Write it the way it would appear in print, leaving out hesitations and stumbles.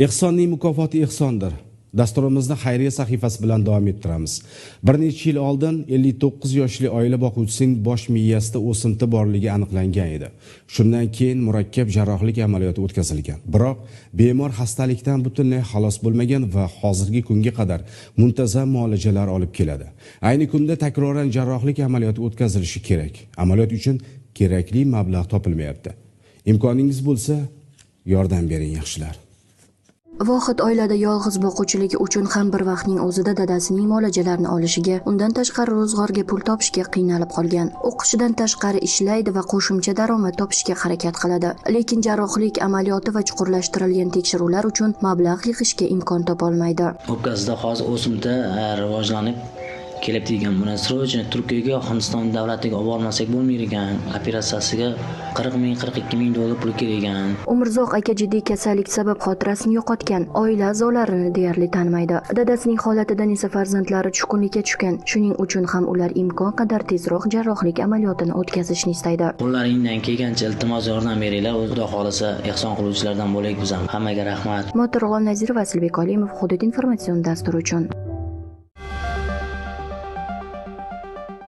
Ehsonning mukofoti ehsondir. Dasturimizni xayriya sahifasi bilan davom ettiramiz. Bir necha yil oldin 59 yoshli oila boquvchisining bosh miyasida o'simta borligi aniqlangan edi. Shundan keyin murakkab jarrohlik amaliyoti o'tkazilgan. Biroq bemor xastalikdan butunlay xalos bo'lmagan va hozirgi kunga qadar muntazam muolajalar olib keladi. Ayni kunda takroran jarrohlik amaliyoti o'tkazilishi kerak. Amaliyot uchun kerakli mablag' topilmayapti. Imkoningiz bo'lsa, yordam bering yaxshilar. Vohid oilada yolg'iz boquvchiligi uchun ham bir vaqtning o'zida dadasining muolajalarini olishiga, undan tashqari ro'zg'orga pul topishga qiynalib qolgan. O'qishidan tashqari ishlaydi va qo'shimcha daromad topishga harakat qiladi. Lekin jarrohlik amaliyoti va chuqurlashtirilgan tekshiruvlar uchun mablag' yig'ishga imkon topolmaydi. O'pkasida hozir o'simta rivojlanib kelibdi degan. Buni srochni Turkiyaga, Hindiston davlatiga olib bormasak bo'lmaydi ekan. Operatsiyasiga 40 ming, 42 ming dollar pul kerak ekan. Umrzoq aka jiddiy kasallik sabab xotirasini yo'qotgan, oila a'zolarini deyarli tanimaydi. Dadasining holatidan esa farzandlari tushkunlikka tushgan. Shuning uchun ham ular imkon qadar tezroq jarrohlik amaliyotini o'tkazishni istaydi. Qo'llaringdan kelgancha iltimos yordam beringlar. Xudo xolisa ehson qiluvchilardan bo'laylik biz ham. Hammaga rahmat. Motorol Nazirov, Asilbek Olimov, Hudud informatsion dasturi uchun.